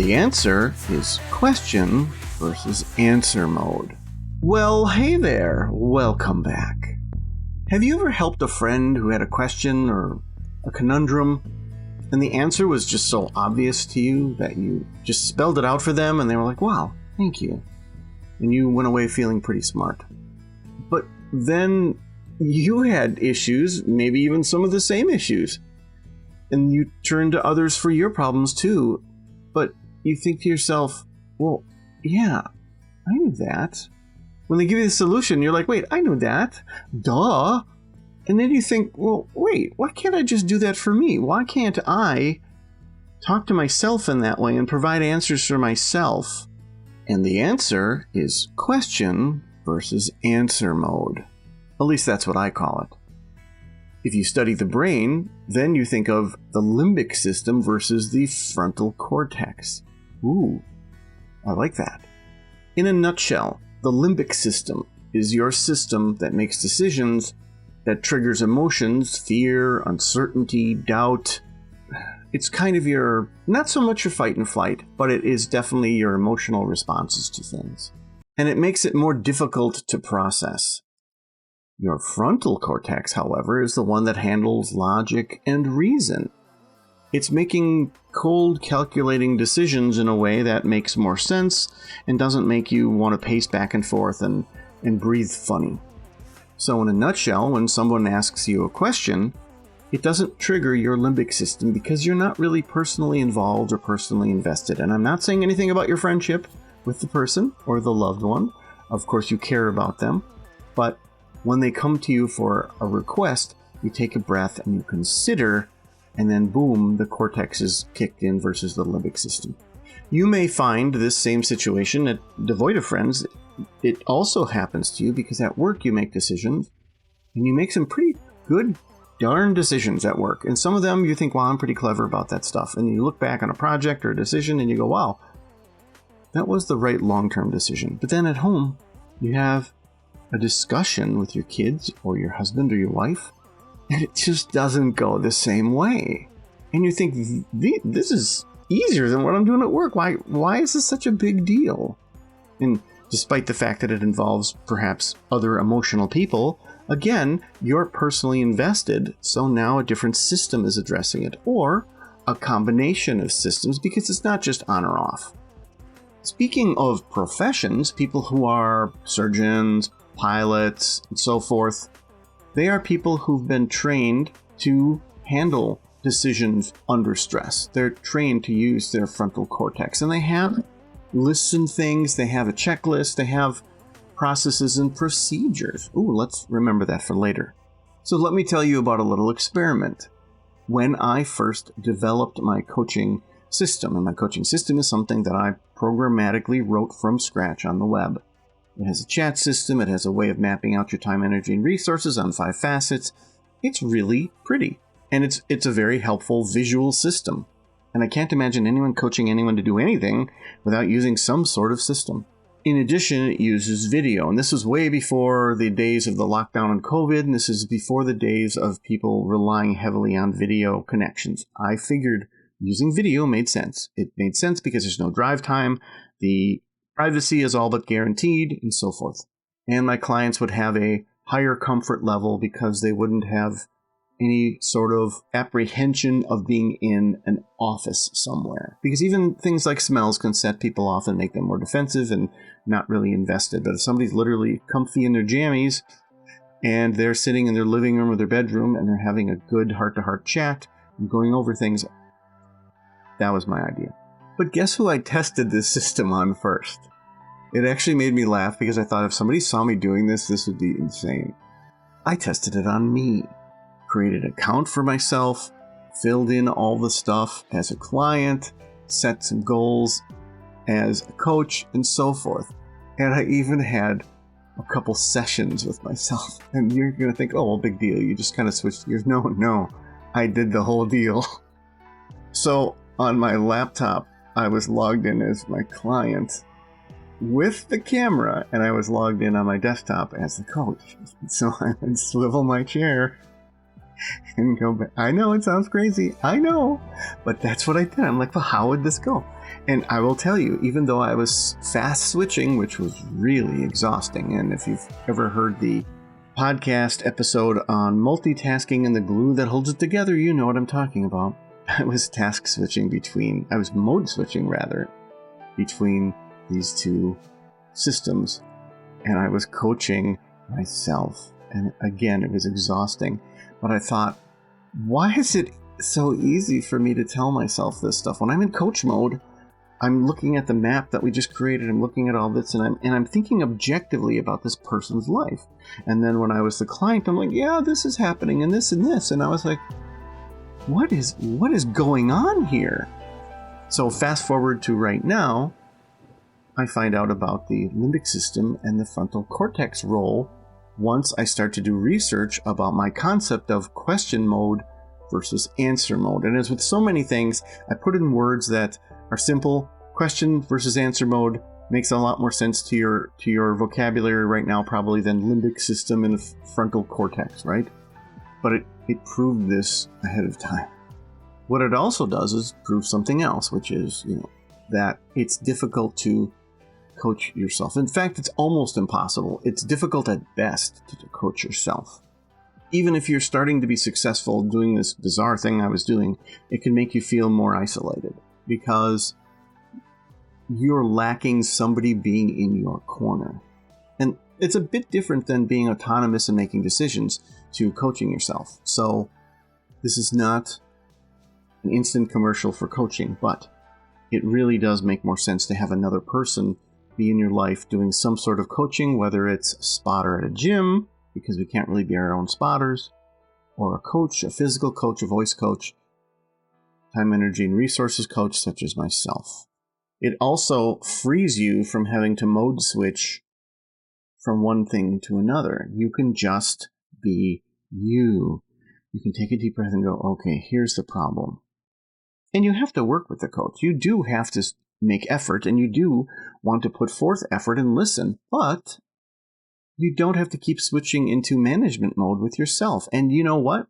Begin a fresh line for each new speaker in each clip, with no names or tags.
the answer is question versus answer mode. Well, hey there, welcome back. Have you ever helped a friend who had a question or a conundrum, and the answer was just so obvious to you that you just spelled it out for them and they were like, wow, thank you. And you went away feeling pretty smart. But then you had issues, maybe even some of the same issues. And you turn to others for your problems too. But you think to yourself, well, yeah, I knew that. When they give you the solution, you're like, wait, I knew that. Duh. And then you think, well, wait, why can't I just do that for me? Why can't I talk to myself in that way and provide answers for myself? And the answer is question versus answer mode. At least that's what I call it. If you study the brain, then you think of the limbic system versus the frontal cortex. Ooh, I like that. In a nutshell, the limbic system is your system that makes decisions, that triggers emotions, fear, uncertainty, doubt. It's kind of your, not so much your fight and flight, but it is definitely your emotional responses to things. And it makes it more difficult to process. Your frontal cortex, however, is the one that handles logic and reason. It's making cold, calculating decisions in a way that makes more sense and doesn't make you want to pace back and forth and breathe funny. So in a nutshell, when someone asks you a question, it doesn't trigger your limbic system because you're not really personally involved or personally invested. And I'm not saying anything about your friendship with the person or the loved one. Of course, you care about them. But when they come to you for a request, you take a breath and you consider, and then boom, the cortex is kicked in versus the limbic system. You may find this same situation devoid of friends. It also happens to you because at work you make decisions, and you make some pretty good darn decisions at work. And some of them you think, wow, I'm pretty clever about that stuff. And you look back on a project or a decision and you go, wow, that was the right long-term decision. But then at home, you have a discussion with your kids or your husband or your wife, and it just doesn't go the same way. And you think, this is easier than what I'm doing at work. Why is this such a big deal? And despite the fact that it involves perhaps other emotional people, again, you're personally invested, so now a different system is addressing it, or a combination of systems, because it's not just on or off. Speaking of professions, people who are surgeons, pilots, and so forth, they are people who've been trained to handle decisions under stress. They're trained to use their frontal cortex, and they have listened things, they have a checklist, they have processes and procedures. Ooh, let's remember that for later. So let me tell you about a little experiment. When I first developed my coaching system, and my coaching system is something that I programmatically wrote from scratch on the web. It has a chat system, it has a way of mapping out your time, energy, and resources on 5 facets. It's really pretty, and it's a very helpful visual system. And I can't imagine anyone coaching anyone to do anything without using some sort of system. In addition, it uses video, and this was way before the days of the lockdown and COVID, and this is before the days of people relying heavily on video connections. I figured using video made sense. It made sense because there's no drive time, the privacy is all but guaranteed, and so forth. And my clients would have a higher comfort level because they wouldn't have any sort of apprehension of being in an office somewhere. Because even things like smells can set people off and make them more defensive and not really invested. But if somebody's literally comfy in their jammies and they're sitting in their living room or their bedroom and they're having a good heart-to-heart chat and going over things, that was my idea. But guess who I tested this system on first? It actually made me laugh because I thought if somebody saw me doing this, this would be insane. I tested it on me. Created an account for myself, filled in all the stuff as a client, set some goals as a coach, and so forth. And I even had a couple sessions with myself. And you're going to think, oh, well, big deal. You just kind of switched gears. No. I did the whole deal. So on my laptop, I was logged in as my client with the camera, and I was logged in on my desktop as the coach. So I would swivel my chair and go back. I know it sounds crazy. I know. But that's what I did. I'm like, well, how would this go? And I will tell you, even though I was fast switching, which was really exhausting, and if you've ever heard the podcast episode on multitasking and the glue that holds it together, you know what I'm talking about. I was mode switching rather, between these two systems, and I was coaching myself. And again, it was exhausting. But I thought, why is it so easy for me to tell myself this stuff? When I'm in coach mode, I'm looking at the map that we just created. I'm looking at all this, and I'm thinking objectively about this person's life. And then when I was the client, I'm like, yeah, this is happening, and this and this. And I was like, what is going on here? So fast forward to right now, I find out about the limbic system and the frontal cortex role once I start to do research about my concept of question mode versus answer mode. And as with so many things, I put in words that are simple. Question versus answer mode makes a lot more sense to your vocabulary right now probably than limbic system and the frontal cortex, right? But it proved this ahead of time. What it also does is prove something else, which is, that it's difficult to coach yourself. In fact, it's almost impossible. It's difficult at best to coach yourself. Even if you're starting to be successful doing this bizarre thing I was doing, it can make you feel more isolated because you're lacking somebody being in your corner. And it's a bit different than being autonomous and making decisions to coaching yourself. So this is not an instant commercial for coaching, but it really does make more sense to have another person be in your life doing some sort of coaching, whether it's a spotter at a gym, because we can't really be our own spotters, or a coach, a physical coach, a voice coach, time, energy, and resources coach, such as myself. It also frees you from having to mode switch from one thing to another. You can just be you. You can take a deep breath and go, okay, here's the problem. And you have to work with the coach. You do have to make effort, and you do want to put forth effort and listen, but you don't have to keep switching into management mode with yourself. And you know what?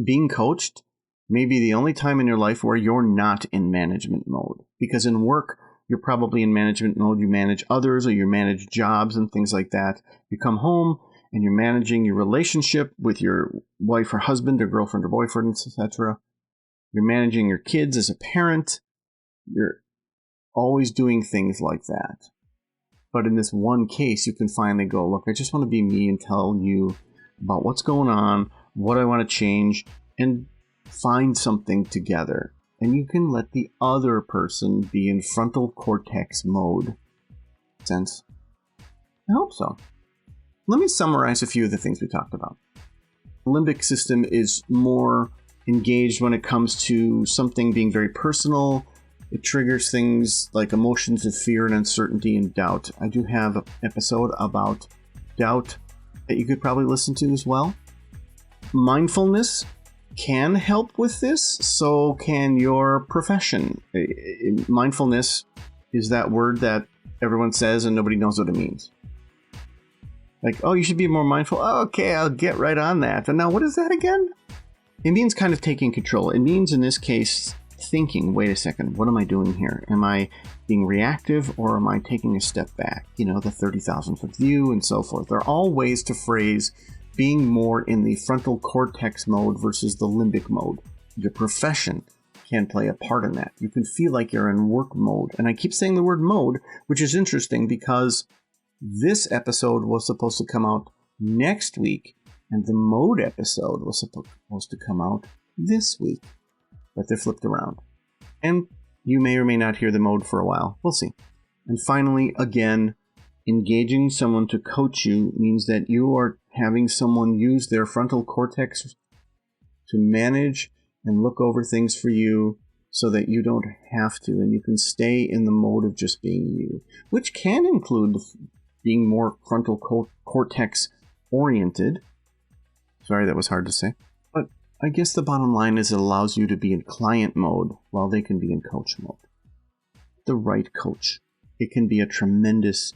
Being coached may be the only time in your life where you're not in management mode. Because in work, you're probably in management mode. You manage others, or you manage jobs and things like that. You come home and you're managing your relationship with your wife or husband or girlfriend or boyfriend, etc. You're managing your kids as a parent. You're always doing things like that. But in this one case, you can finally go, look, I just want to be me and tell you about what's going on, what I want to change, and find something together. And you can let the other person be in frontal cortex mode. Sense? I hope so. Let me summarize a few of the things we talked about. The limbic system is more engaged when it comes to something being very personal. It triggers things like emotions of fear and uncertainty and doubt. I do have an episode about doubt that you could probably listen to as well. Mindfulness can help with this, so can your profession. Mindfulness is that word that everyone says and nobody knows what it means. Like, oh, you should be more mindful. Oh, okay, I'll get right on that. And now, what is that again? It means kind of taking control. It means, in this case, thinking, wait a second, what am I doing here? Am I being reactive, or am I taking a step back? The 30,000 foot view and so forth. They're all ways to phrase being more in the frontal cortex mode versus the limbic mode. Your profession can play a part in that. You can feel like you're in work mode. And I keep saying the word mode, which is interesting because this episode was supposed to come out next week, and the mode episode was supposed to come out this week. But they're flipped around. And you may or may not hear the mode for a while. We'll see. And finally, again, engaging someone to coach you means that you are having someone use their frontal cortex to manage and look over things for you so that you don't have to, and you can stay in the mode of just being you, which can include being more frontal cortex oriented. Sorry, that was hard to say. But I guess the bottom line is it allows you to be in client mode while they can be in coach mode. The right coach. It can be a tremendous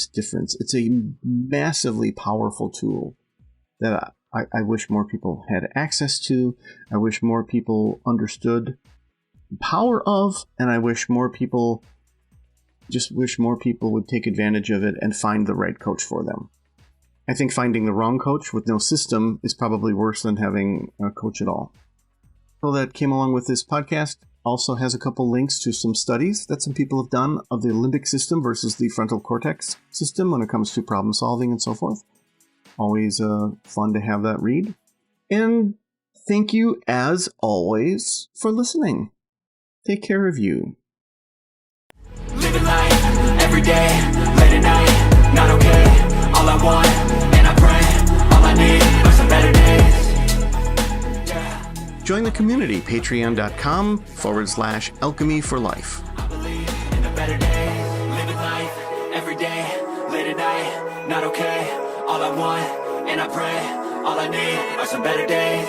difference. It's a massively powerful tool that I wish more people had access to. I wish more people understood the power of, and I wish more people would take advantage of it and find the right coach for them. I think finding the wrong coach with no system is probably worse than having a coach at all. So that came along with this podcast also has a couple links to some studies that some people have done of the limbic system versus the frontal cortex system when it comes to problem solving and so forth. Always fun to have that read. And thank you, as always, for listening. Take care of you.
Living life every day, late at night, not okay. All I want, and I pray, all I need are some better days. Yeah.
Join the community, patreon.com/alchemy for life.
I believe in a better day. Living life every day, late at night, not okay. All I want, and I pray, all I need are some better days.